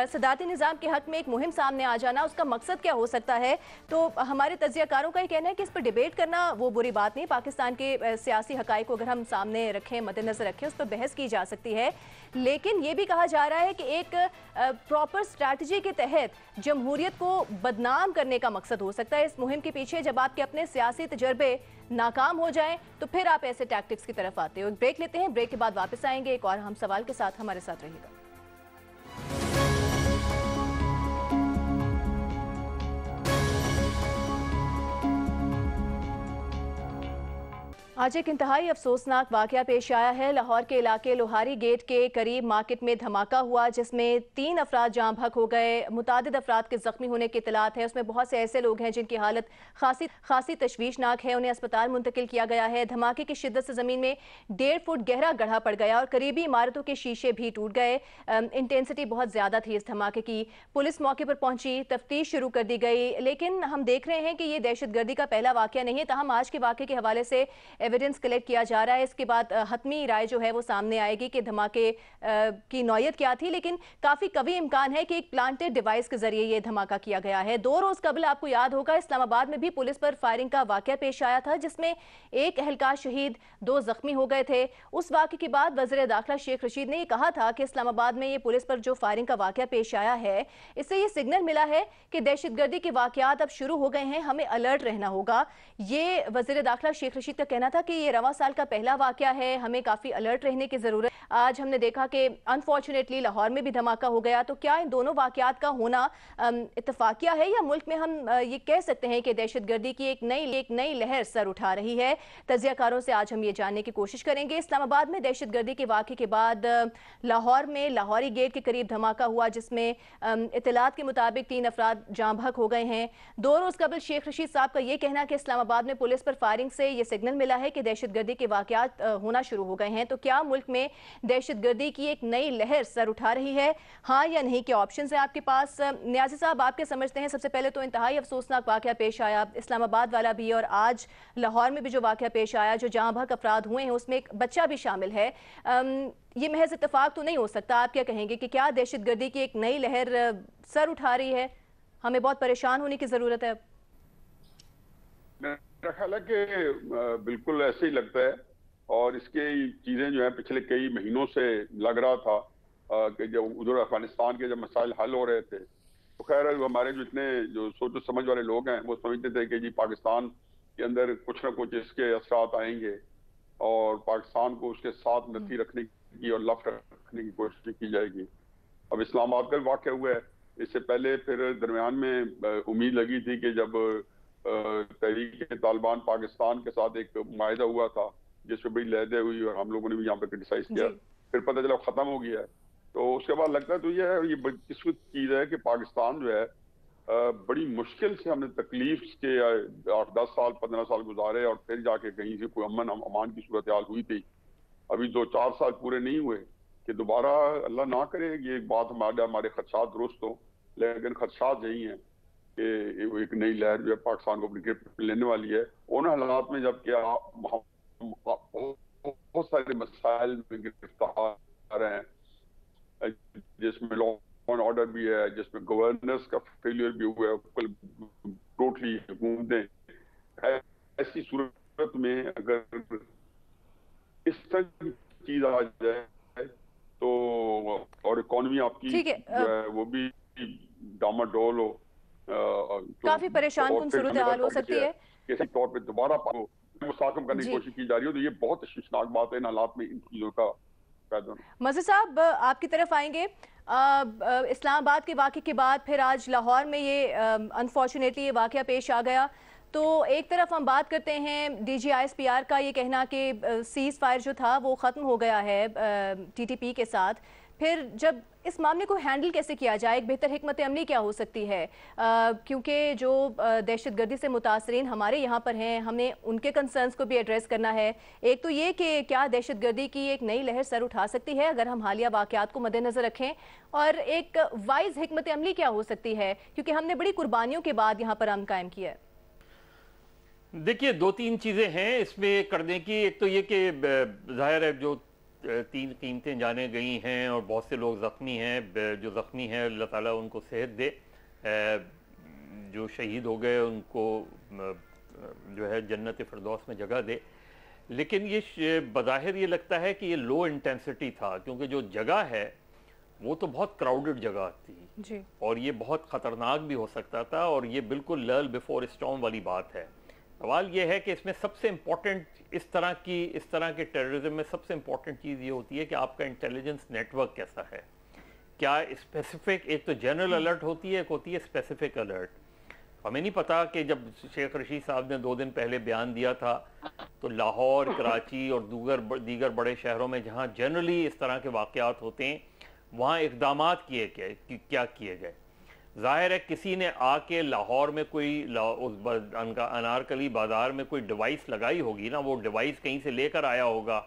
सदारती निज़ाम के हक में एक मुहिम सामने आ जाना, उसका मकसद क्या हो सकता है। तो हमारे तज्जियाकारों का ये कहना है कि इस पर डिबेट करना वो बुरी बात नहीं, पाकिस्तान के सियासी हक़ाइक़ को अगर हम सामने रखें, मद्देनज़र रखें, उस पर बहस की जा सकती है। लेकिन ये भी कहा जा रहा है कि एक प्रॉपर स्ट्रैटेजी के तहत जमहूरियत को बदनाम करने का मकसद हो सकता है इस मुहिम के पीछे। जब आपके अपने सियासी तजर्बे नाकाम हो जाएं तो फिर आप ऐसे टैक्टिक्स की तरफ आते हो। ब्रेक लेते हैं, ब्रेक के बाद वापस आएंगे एक और हम सवाल के साथ। हमारे साथ रहिएगा। आज एक इंतहाई अफसोसनाक वाकया पेश आया है। लाहौर के इलाके लोहारी गेट के करीब मार्केट में धमाका हुआ जिसमें 3 अफराद जाँ बहक हो गए। मुतादिद अफराद के जख्मी होने की इतलात है। उसमें बहुत से ऐसे लोग हैं जिनकी हालत खासी तशवीशनाक है, उन्हें अस्पताल मुंतकिल किया गया है। धमाके की शिद्दत से ज़मीन में 1.5 फुट गहरा गड्ढा पड़ गया और करीबी इमारतों के शीशे भी टूट गए। इंटेंसिटी बहुत ज़्यादा थी इस धमाके की। पुलिस मौके पर पहुंची, तफ्तीश शुरू कर दी गई। लेकिन हम देख रहे हैं कि ये दहशतगर्दी का पहला वाकया नहीं है। तहम आज के वाकये के हवाले से एविडेंस कलेक्ट किया जा रहा है। इसके बाद हतमी राय जो है वो सामने आएगी कि धमाके की नौयत क्या थी। लेकिन काफ़ी कभी इम्कान है कि एक प्लांटेड डिवाइस के जरिए ये धमाका किया गया है। 2 रोज़ कबल आपको याद होगा इस्लामाबाद में भी पुलिस पर फायरिंग का वाकया पेश आया था जिसमें एक अहलकार शहीद, 2 जख्मी हो गए थे। उस वाकये के बाद वज़ीर दाखिला शेख रशीद ने ये कहा था कि इस्लामाबाद में ये पुलिस पर जो फायरिंग का वाकया पेश आया है इससे ये सिग्नल मिला है कि दहशतगर्दी के वाकयात अब शुरू हो गए हैं, हमें अलर्ट रहना होगा। ये वज़ीर दाखिला शेख रशीद का कहना था कि ये रवां साल का पहला वाकया है, हमें काफ़ी अलर्ट रहने की ज़रूरत। आज हमने देखा कि अनफॉर्चुनेटली लाहौर में भी धमाका हो गया। तो क्या इन दोनों वाकयात का होना इत्तफाकिया है या मुल्क में हम ये कह सकते हैं कि दहशतगर्दी की एक नई लहर सर उठा रही है। तज्जियाकारों से आज हम ये जानने की कोशिश करेंगे। इस्लामाबाद में दहशतगर्दी के वाक़े के बाद लाहौर में लाहौरी गेट के करीब धमाका हुआ जिसमें इत्तलात के मुताबिक 3 अफराद जाँ बहक हो गए हैं। 2 रोज़ कबल शेख रशीद साहब का ये कहना कि इस्लामाबाद में पुलिस पर फायरिंग से ये सिग्नल मिला है कि दहशतगर्दी के वाकयात होना शुरू हो गए हैं। तो क्या मुल्क में दहशतगर्दी की एक नई लहर सर उठा रही है, हाँ या नहीं? क्या ऑप्शंस हैं आपके पास? न्याज़ी साहब, आपके समझते हैं सबसे पहले तो इंतहाई अफसोसनाक वाकया पेश आया, इस्लामाबाद वाला भी और आज लाहौर में भी जो वाकया पेश आया, जो जाँ बहक अफराद हुए हैं उसमें एक बच्चा भी शामिल है। ये महज इत्तेफाक तो नहीं हो सकता। आप क्या कहेंगे कि क्या दहशतगर्दी की एक नई लहर सर उठा रही है, हमें बहुत परेशान होने की ज़रूरत है? मेरा ख्याल है कि बिल्कुल ऐसे ही लगता है और इसके चीज़ें जो है पिछले कई महीनों से लग रहा था कि जब उधर अफगानिस्तान के जब मसाइल हल हो रहे थे तो खैर हमारे जो इतने जो सोच समझ वाले लोग हैं वो समझते थे कि जी पाकिस्तान के अंदर कुछ ना कुछ इसके असरात आएंगे और पाकिस्तान को उसके साथ नती रखने की और लफ्ट रखने की कोशिश की जाएगी। अब इस्लामाबाद का वाक़या हुआ है, इससे पहले फिर दरमियान में उम्मीद लगी थी कि जब तहरीक तालिबान पाकिस्तान के साथ एक मुआहिदा हुआ था जिसमें बड़ी लहदें हुई और हम लोगों ने भी यहाँ पे क्रिटिसाइज किया, फिर पता चला खत्म हो गया है। तो उसके बाद लगता है तो ये किस्मत चीज है कि पाकिस्तान जो है बड़ी मुश्किल से हमने तकलीफ के 8-10 साल 15 साल गुजारे और फिर जाके कहीं से कोई अमन अमान की सूरत हाल हुई थी। अभी 2-4 साल पूरे नहीं हुए कि दोबारा अल्लाह ना करे ये एक बात हमारे खदशात दुरुस्त हो, लेकिन खदशात यही हैं कि एक नई लहर जो है पाकिस्तान को अपनी गिरफ्त में लेने वाली है। उन हालात में जबकि बहुत सारे मसाइल में गिरफ्तार हैं जिसमें लॉ एंड ऑर्डर भी है, जिसमें गवर्नेंस का फेलियर भी हुआ है, टोटली हुकूमतें। ऐसी सूरत में अगर इस तरह की चीज आ जाए तो और इकोनॉमी आपकी जो है वो भी डामाडोल हो, काफी परेशान कुन सूरत हाल हो सकती है। किसी तौर पे दोबारा मुसाकम करने की कोशिश की जा रही है तो ये बहुत तशवीशनाक बात है इन हालात में इन चीजों का पैदा होना। मज़हर साहब, आपकी तरफ आएंगे। इस्लामाबाद के वाक़े के बाद फिर आज लाहौर में ये अनफॉर्चुनेटली ये वाक़या पेश आ गया। तो एक तरफ हम बात करते हैं DGISPR का ये कहना कि सीज़ फायर जो था वो ख़त्म हो गया है TTP के साथ। फिर जब इस मामले को हैंडल कैसे किया जाए, एक बेहतर हिकमत अमली क्या हो सकती है? क्योंकि जो दहशतगर्दी से मुतासरीन हमारे यहाँ पर हैं, हमें उनके कंसर्न्स को भी एड्रेस करना है। एक तो ये कि क्या दहशतगर्दी की एक नई लहर सर उठा सकती है अगर हम हालिया वाक़यात को मद्देनज़र रखें, और एक वाइज हिकमत अमली क्या हो सकती है, क्योंकि हमने बड़ी कुर्बानियों के बाद यहाँ पर अमन कायम किया है। देखिए, दो तीन चीज़ें हैं इसमें करने की। एक तो ये कि जाहिर है जो 3 कीमतें जाने गई हैं और बहुत से लोग ज़ख्मी हैं, जो ज़ख्मी हैं अल्लाह ताला उनको सेहत दे, जो शहीद हो गए उनको जो है जन्नत फिरदौस में जगह दे। लेकिन ये बज़ाहिर ये लगता है कि ये लो इंटेंसिटी था, क्योंकि जो जगह है वो तो बहुत क्राउडेड जगह थी जी। और ये बहुत ख़तरनाक भी हो सकता था, और ये बिल्कुल लर्ल बिफोर स्टॉर्म वाली बात है। सवाल ये है कि इसमें सबसे इम्पॉर्टेंट इस तरह के टेररिज्म में सबसे इम्पॉर्टेंट चीज़ ये होती है कि आपका इंटेलिजेंस नेटवर्क कैसा है। क्या स्पेसिफिक, एक तो जनरल अलर्ट होती है, एक होती है स्पेसिफिक अलर्ट। हमें नहीं पता कि जब शेख रशीद साहब ने 2 दिन पहले बयान दिया था तो लाहौर, कराची और दीगर बड़े शहरों में जहाँ जनरली इस तरह के वाक़यात होते हैं वहाँ इक़दाम क्या किए गए। जाहिर है किसी ने आके लाहौर में कोई अनारकली बाजार में कोई डिवाइस लगाई होगी ना, वो डिवाइस कहीं से लेकर आया होगा,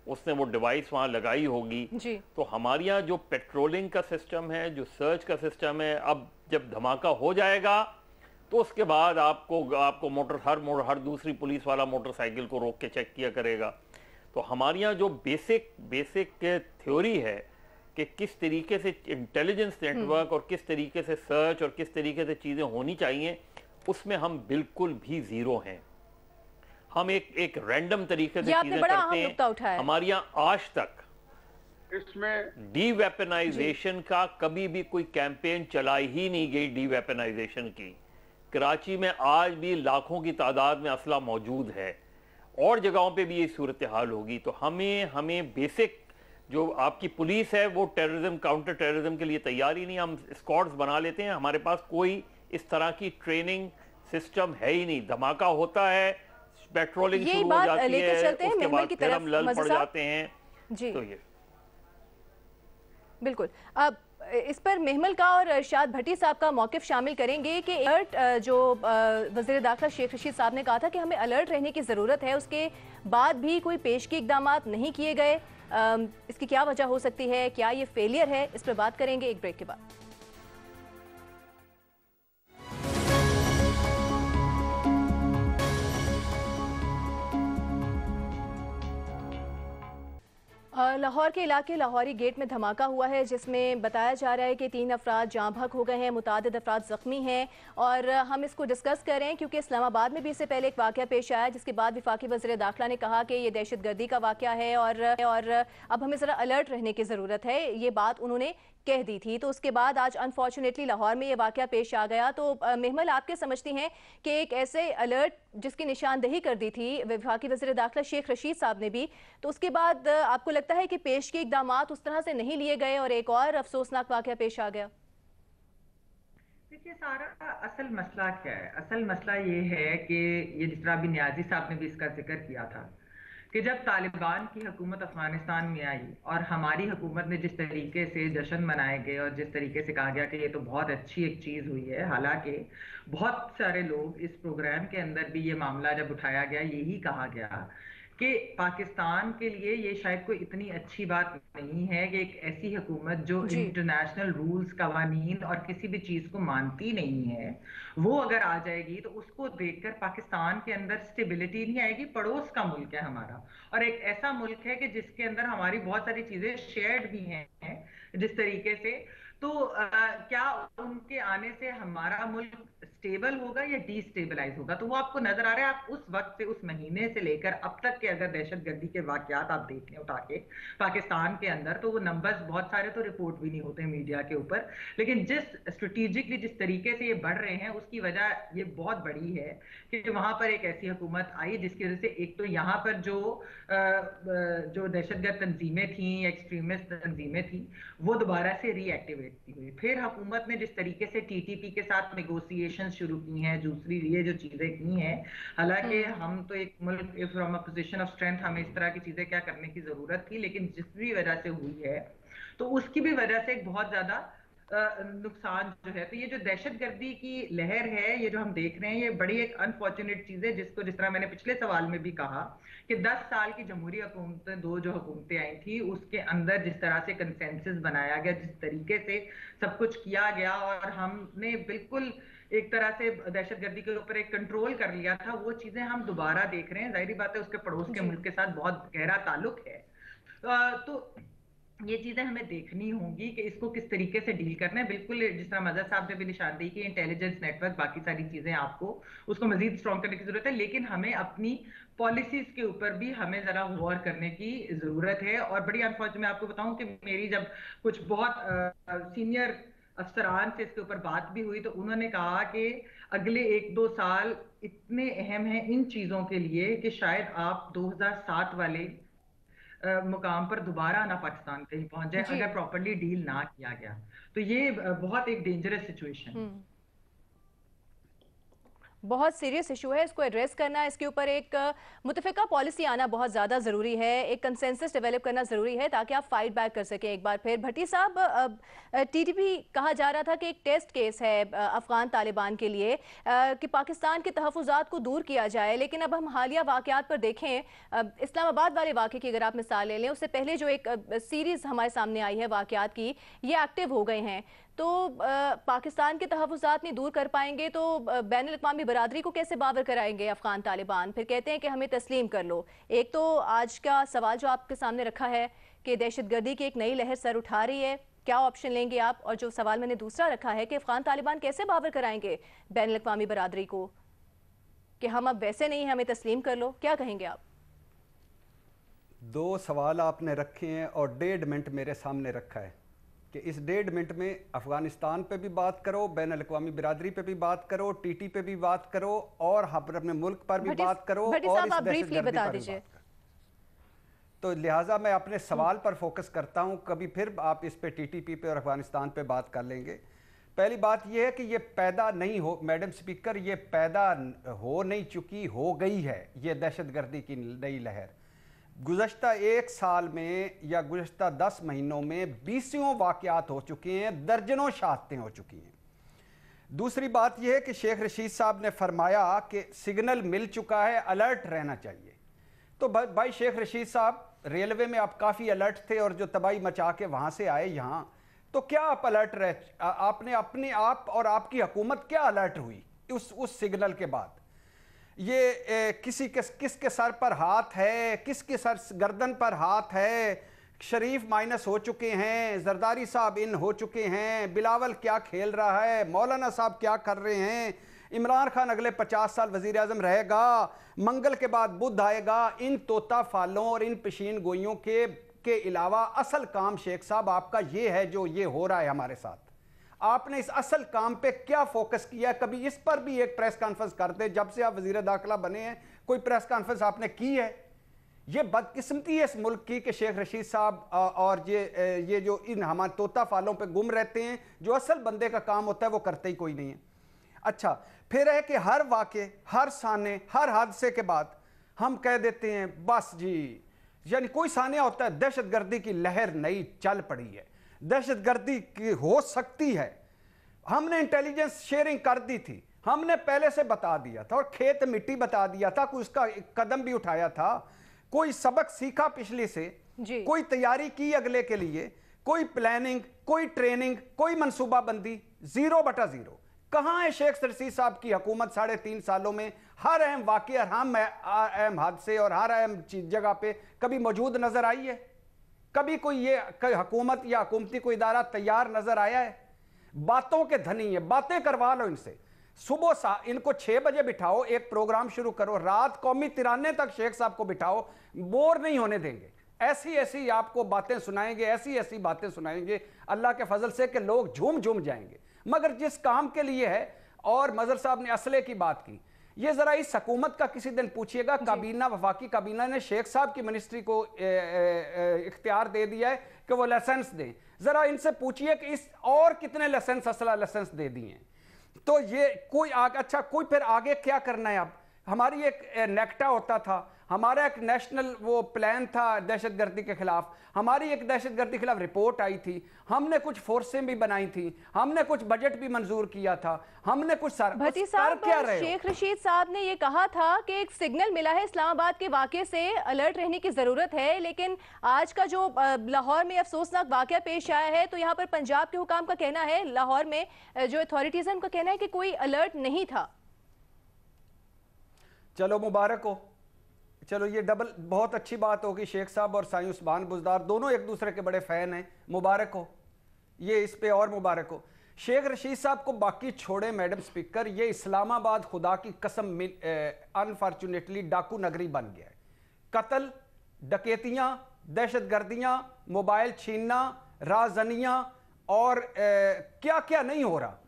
उसने वो डिवाइस वहाँ लगाई होगी जी। तो हमारे यहाँ जो पेट्रोलिंग का सिस्टम है, जो सर्च का सिस्टम है, अब जब धमाका हो जाएगा तो उसके बाद आपको हर दूसरी पुलिस वाला मोटरसाइकिल को रोक के चेक किया करेगा। तो हमारे यहाँ जो बेसिक थ्योरी है कि किस तरीके से इंटेलिजेंस नेटवर्क और किस तरीके से सर्च और किस तरीके से चीज़ें होनी चाहिए, उसमें हम बिल्कुल भी ज़ीरो हैं। हम एक रैंडम तरीके से चीज़ें करते हैं। हमारे यहाँ आज तक इसमें डी वेपनाइजेशन का कभी भी कोई कैंपेन चलाई ही नहीं गई। डी वेपनाइजेशन की कराची में आज भी लाखों की तादाद में असला मौजूद है, और जगहों पे भी ये सूरत हाल होगी। तो हमें बेसिक जो आपकी पुलिस है वो टेररिज्म, काउंटर टेररिज्म के लिए तैयार ही नहीं। हम स्क्वाड्स बना लेते हैं, हमारे पास कोई इस तरह की ट्रेनिंग सिस्टम है ही नहीं। धमाका होता है, पेट्रोलिंग शुरू हो जाती है, उसके बाद फिर हम लल पड़ जाते हैं जी। तो ये बिल्कुल। अब इस पर महमल का और अरशाद भट्टी साहब का मौक़िफ़ शामिल करेंगे कि अलर्ट जो वज़ीर दाखिला शेख रशीद साहब ने कहा था कि हमें अलर्ट रहने की ज़रूरत है, उसके बाद भी कोई पेशगी इक़दामात नहीं किए गए, इसकी क्या वजह हो सकती है, क्या ये फेलियर है, इस पर बात करेंगे एक ब्रेक के बाद। लाहौर के इलाके लाहौरी गेट में धमाका हुआ है, जिसमें बताया जा रहा है कि 3 अफराद जाँ बहक हो गए हैं, मुतादिद अफराद ज़ख्मी हैं। और हम इसको डिस्कस कर रहे हैं क्योंकि इस्लामाबाद में भी इससे पहले एक वाक़या पेश आया, जिसके बाद वफाकी वज़ीर दाखिला ने कहा कि ये दहशतगर्दी का वाक़या है और अब हमें ज़रा अलर्ट रहने की ज़रूरत है। ये बात उन्होंने कह दी थी। तो उसके बाद आज अनफॉर्चुनेटली लाहौर में ये वाक़या पेश आ गया। तो महमल, आप क्या समझती हैं कि एक ऐसे अलर्ट जिसकी निशानदेही कर दी थी वफाकी वज़ीर दाखिला शेख रशीद साहब ने भी, तो उसके बाद आपको लगता है कि पेशगी इक़दामात उस तरह से नहीं लिए गए और एक और अफसोसनाक वाक़या पेश आ गया? देखिए, सारा असल मसला क्या है? असल मसला ये है कि ये जिस तरह अभी नियाजी साहब ने भी इसका जिक्र किया था कि जब तालिबान की हुकूमत अफगानिस्तान में आई और हमारी हुकूमत ने जिस तरीके से जश्न मनाए गए और जिस तरीके से कहा गया कि ये तो बहुत अच्छी एक चीज़ हुई है, हालांकि बहुत सारे लोग इस प्रोग्राम के अंदर भी ये मामला जब उठाया गया यही कहा गया कि पाकिस्तान के लिए ये शायद कोई इतनी अच्छी बात नहीं है कि एक ऐसी हुकूमत जो इंटरनेशनल रूल्स, कवानीन और किसी भी चीज़ को मानती नहीं है, वो अगर आ जाएगी तो उसको देखकर पाकिस्तान के अंदर स्टेबिलिटी नहीं आएगी। पड़ोस का मुल्क है हमारा, और एक ऐसा मुल्क है कि जिसके अंदर हमारी बहुत सारी चीज़ें शेयर्ड भी हैं जिस तरीके से। तो क्या उनके आने से हमारा मुल्क स्टेबल होगा या डिस्टेबलाइज होगा? तो वो आपको नजर आ रहा है। आप उस वक्त से, उस महीने से लेकर अब तक के अगर दहशतगर्दी के वाकयात आप देख लें उठा के पाकिस्तान के अंदर, तो वो नंबर्स बहुत सारे तो रिपोर्ट भी नहीं होते मीडिया के ऊपर, लेकिन स्ट्रेटेजिकली जिस तरीके से ये बढ़ रहे हैं उसकी वजह ये बहुत बड़ी है कि वहां पर एक ऐसी हुकूमत आई जिसकी वजह से एक तो यहाँ पर जो दहशतगर्द तंजीमें थी, एक्सट्रीमिस्ट तंजीमें थी, वो दोबारा से रीएक्टिवेट देखती हुई। फिर हुकूमत ने जिस तरीके से टीटीपी के साथ नेगोशिएशन शुरू की हैं, दूसरी ये जो चीजें की हैं, हालांकि हम तो एक मुल्क from a position of strength, हमें इस तरह की चीजें क्या करने की जरूरत थी, लेकिन जिस भी वजह से हुई है तो उसकी भी वजह से एक बहुत ज्यादा नुकसान जो है। तो ये जो दहशतगर्दी की लहर है, ये जो हम देख रहे हैं, ये बड़ी एक अनफॉर्चुनेट चीज है, जिसको जिस तरह मैंने पिछले सवाल में भी कहा कि 10 साल की जमहूरी हुकूमतें, दो जो हुकूमतें आई थी, उसके अंदर जिस तरह से कंसेंसस बनाया गया, जिस तरीके से सब कुछ किया गया और हमने बिल्कुल एक तरह से दहशतगर्दी के ऊपर एक कंट्रोल कर लिया था, वो चीजें हम दोबारा देख रहे हैं। जाहिर बात है उसके पड़ोस के मुल्क के साथ बहुत गहरा ताल्लुक है। तो ये चीजें हमें देखनी होंगी कि इसको किस तरीके से डील करना है। बिल्कुल जिस तरह मजहर साहब ने भी निशानदेही की, इंटेलिजेंस नेटवर्क, बाकी सारी चीजें आपको उसको मजीद स्ट्रॉन्ग करने की जरूरत है, लेकिन हमें अपनी पॉलिसीज के ऊपर भी हमें जरा गौर करने की जरूरत है। और बड़ी अनफॉर्चुनेट, मैं आपको बताऊं कि मेरी जब कुछ बहुत सीनियर अफसरान से इसके ऊपर बात भी हुई, तो उन्होंने कहा कि अगले 1-2 साल इतने अहम हैं इन चीजों के लिए कि शायद आप 2007 वाले मुकाम पर दोबारा ना पाकिस्तान कहीं पहुंच जाए अगर प्रॉपर्ली डील ना किया गया। तो ये बहुत एक डेंजरस सिचुएशन, बहुत सीरियस इशू है, इसको एड्रेस करना, इसके ऊपर एक मुतफिका पॉलिसी आना बहुत ज़्यादा ज़रूरी है, एक कंसेंसस डेवलप करना ज़रूरी है ताकि आप फाइट बैक कर सकें एक बार फिर। भट्टी साहब, टीटीपी कहा जा रहा था कि एक टेस्ट केस है अफगान तालिबान के लिए कि पाकिस्तान के तहफ़्फ़ुज़ात को दूर किया जाए, लेकिन अब हम हालिया वाक़यात पर देखें, इस्लामाबाद वाले वाक़े की अगर आप मिसाल ले लें, उससे पहले जो एक सीरीज़ हमारे सामने आई है वाक़यात की, ये एक्टिव हो गए हैं। तो पाकिस्तान के तहफ़्फ़ुज़ात नहीं दूर कर पाएंगे तो बैनुल-अक़वामी बरादरी को कैसे बावर कराएंगे अफ़गान तालिबान? फिर कहते हैं कि हमें तस्लीम कर लो। एक तो आज का सवाल जो आपके सामने रखा है कि दहशतगर्दी की एक नई लहर सर उठा रही है, क्या ऑप्शन लेंगे आप? और जो सवाल मैंने दूसरा रखा है कि अफ़गान तालिबान कैसे बावर कराएंगे बैनुल-अक़वामी बरादरी को कि हम अब वैसे नहीं, हमें तस्लीम कर लो, क्या कहेंगे आप? 2 सवाल आपने रखे हैं और 1.5 मिनट मेरे सामने रखा है कि इस 1.5 मिनट में अफगानिस्तान पे भी बात करो, बैनुल-अक़वामी बिरादरी पे भी बात करो, टीटी पे भी बात करो और अपने मुल्क पर भी बात करो और इस दहशतगर्दी पर भी बात करो। तो लिहाजा मैं अपने सवाल पर फोकस करता हूं, कभी फिर आप इस पे टीटीपी पे और अफगानिस्तान पे बात कर लेंगे। पहली बात यह है कि ये पैदा नहीं हो, मैडम स्पीकर, ये पैदा हो नहीं चुकी, हो गई है ये दहशतगर्दी की नई लहर। गुज़श्ता 1 साल में या गुज़श्ता 10 महीनों में 20 वाक़यात हो चुके हैं, दर्जनों शहादतें हो चुकी हैं। दूसरी बात यह है कि शेख रशीद साहब ने फरमाया कि सिग्नल मिल चुका है, अलर्ट रहना चाहिए। तो भाई शेख रशीद साहब, रेलवे में आप काफ़ी अलर्ट थे और जो तबाही मचा के वहाँ से आए यहाँ, तो क्या आप अलर्ट रहे? आपने अपने आप और आपकी हुकूमत क्या अलर्ट हुई उस सिग्नल के बाद? ये किसके सर पर हाथ है, किसके सर गर्दन पर हाथ है? शरीफ माइनस हो चुके हैं, जरदारी साहब इन हो चुके हैं, बिलावल क्या खेल रहा है, मौलाना साहब क्या कर रहे हैं, इमरान खान अगले 50 साल वजीर आज़म रहेगा, मंगल के बाद बुध आएगा। इन तोता फालों और इन पेशीन गोइयों के अलावा असल काम शेख साहब आपका ये है जो ये हो रहा है हमारे साथ। आपने इस असल काम पे क्या फोकस किया? कभी इस पर भी एक प्रेस कॉन्फ्रेंस करते, जब से आप वजीर दाखिला बने हैं कोई प्रेस कॉन्फ्रेंस आपने की है? ये बदकिस्मती है इस मुल्क की कि शेख रशीद साहब और ये जो इन हमारे तोता फालों पे गुम रहते हैं, जो असल बंदे का काम होता है वो करते ही कोई नहीं है। अच्छा, फिर है कि हर वाक़े, हर साने, हर हादसे के बाद हम कह देते हैं बस जी, यानी कोई सानिया होता है दहशतगर्दी की लहर नई चल पड़ी है, दहशतगर्दी की हो सकती है, हमने इंटेलिजेंस शेयरिंग कर दी थी, हमने पहले से बता दिया था और खेत मिट्टी बता दिया था, कोई उसका कदम भी उठाया था, कोई सबक सीखा पिछले से, कोई तैयारी की अगले के लिए, कोई प्लानिंग, कोई ट्रेनिंग, कोई मनसूबाबंदी, 0/0। कहाँ है शेख रशीद साहब की हुकूमत 3.5 सालों में? हर अहम वाक़े, हर अहम हादसे और हर अहम जगह पे कभी मौजूद नजर आई है? कभी कोई ये हुकूमत या हुकूमती कोई इदारा तैयार नजर आया है? बातों के धनी है, बातें करवा लो इनसे। सुबह इनको 6 बजे बिठाओ, एक प्रोग्राम शुरू करो, रात कौमी तिराने तक शेख साहब को बिठाओ, बोर नहीं होने देंगे। ऐसी ऐसी आपको बातें सुनाएंगे, ऐसी ऐसी बातें सुनाएंगे अल्लाह के फजल से कि लोग झूम झूम जाएंगे। मगर जिस काम के लिए है, और मजहर साहब ने असले की बात की, ये जरा इस हुकूमत का किसी दिन पूछिएगा, काबीना वफाकी काबीना ने शेख साहब की मिनिस्ट्री को इख्तियार दे दिया है कि वो लाइसेंस दें। जरा इनसे पूछिए कि इस और कितने लाइसेंस असला लाइसेंस दे दिए हैं। तो ये कोई आगे, अच्छा कोई फिर आगे क्या करना है? अब हमारी एक नेक्टा होता था, हमारा एक नेशनल वो प्लान था दहशतगर्दी के खिलाफ, हमारी एक दहशतगर्दी के खिलाफ रिपोर्ट आई थी, हमने कुछ फोर्सें भी बनाई थी, हमने कुछ बजट भी मंजूर किया था, हमने कुछ भट्टी साहब, शेख रशीद साहब ने ये कहा था कि एक सिग्नल मिला है इस्लामाबाद के वाक़े से, अलर्ट रहने की जरूरत है। लेकिन आज का जो लाहौर में अफसोसनाक वाक़या पेश आया है, तो यहाँ पर पंजाब के हुकाम का कहना है, लाहौर में जो अथॉरिटीज है उनका कहना है कि कोई अलर्ट नहीं था। चलो मुबारक हो, चलो ये डबल बहुत अच्छी बात होगी। शेख साहब और साईं उस्मान बुज़दार दोनों एक दूसरे के बड़े फ़ैन हैं, मुबारक हो, ये इस पे और मुबारक हो। शेख रशीद साहब को बाकी छोड़े मैडम स्पीकर, ये इस्लामाबाद खुदा की कसम अनफॉर्चुनेटली डाकू नगरी बन गया है। कत्ल, डकैतियाँ, दहशतगर्दियाँ, मोबाइल छीनना, राजनियाँ और क्या क्या नहीं हो रहा।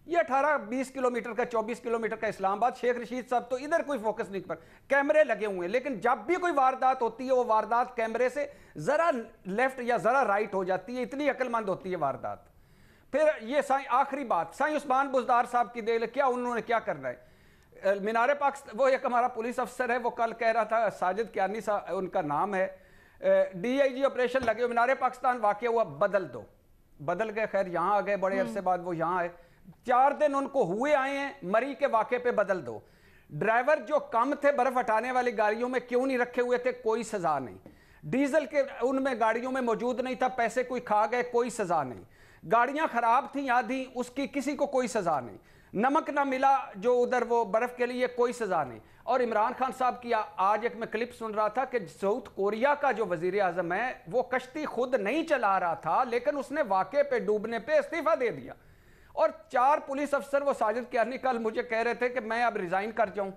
ये 18-20 किलोमीटर का 24 किलोमीटर का इस्लामाबाद, शेख रशीद साहब तो इधर कोई फोकस नहीं कर, कैमरे लगे हुए हैं, लेकिन जब भी कोई वारदात होती है वो वारदात कैमरे से जरा लेफ्ट या जरा राइट हो जाती है, इतनी अक्लमंद होती है वारदात। फिर ये आखिरी बात, साईं उस्मान बुज़दार साहब की देल, क्या उन्होंने क्या करना है? मीनार पाकिस्तान, वो एक हमारा पुलिस अफसर है, वो कल कह रहा था, साजिद कियानी साहब उनका नाम है, DIG ऑपरेशन लगे, मीनार पाकिस्तान वाक़या हुआ, बदल दो, बदल गए, खैर यहाँ आ गए, बड़े अरसे बाद वो यहाँ आए, 4 दिन उनको हुए आए हैं, मरी के वाक़े पे बदल दो। ड्राइवर जो कम थे बर्फ हटाने वाली गाड़ियों में क्यों नहीं रखे हुए थे? कोई सजा नहीं। डीजल के उनमें गाड़ियों में मौजूद नहीं था, पैसे कोई खा गए, कोई सजा नहीं। गाड़ियां खराब थी आधी, उसकी किसी को कोई सजा नहीं। नमक ना मिला जो उधर वो बर्फ के लिए, कोई सजा नहीं। और इमरान खान साहब की आज एक मैं क्लिप सुन रहा था कि साउथ कोरिया का जो वजीर आजम है वो कश्ती खुद नहीं चला रहा था, लेकिन उसने वाक़े पे डूबने पे इस्तीफा दे दिया। और 4 पुलिस अफसर, वो साजिद कियानी कल मुझे कह रहे थे कि मैं अब रिजाइन कर जाऊं,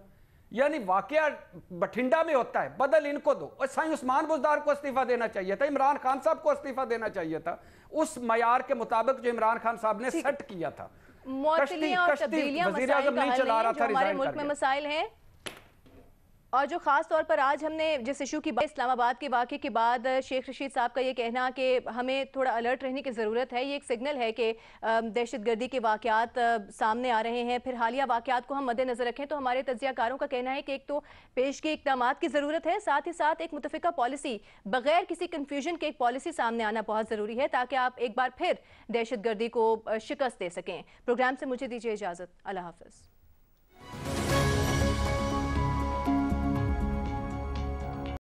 यानी वाकया बठिंडा में होता है, बदल इनको दो। और साईं उस्मान बुज़दार को इस्तीफा देना चाहिए था, इमरान खान साहब को इस्तीफा देना चाहिए था, उस मयार के मुताबिक जो इमरान खान साहब ने सेट किया था। मुअत्तलियां और तब्दीलियां वज़ीर आज़म नहीं चला रहा था, हमारे मुल्क में मसाइल हैं। और जो खास तौर पर आज हमने जिस इशू की बात, इस्लामाबाद के वाक़े के बाद शेख रशीद साहब का ये कहना कि हमें थोड़ा अलर्ट रहने की ज़रूरत है, ये एक सिग्नल है कि दहशतगर्दी के वाक़यात सामने आ रहे हैं। फिर हालिया वाक़यात को हम मद्देनज़र रखें तो हमारे तज्ज़ियाकारों का कहना है कि एक तो पेशगी इक़दामात की ज़रूरत है, साथ ही साथ एक मुतफ़िका पॉलिसी, बग़ैर किसी कन्फ्यूजन के एक पॉलिसी सामने आना बहुत ज़रूरी है, ताकि आप एक बार फिर दहशतगर्दी को शिकस्त दे सकें। प्रोग्राम से मुझे दीजिए इजाज़त, अल्लाह हाफ़िज़।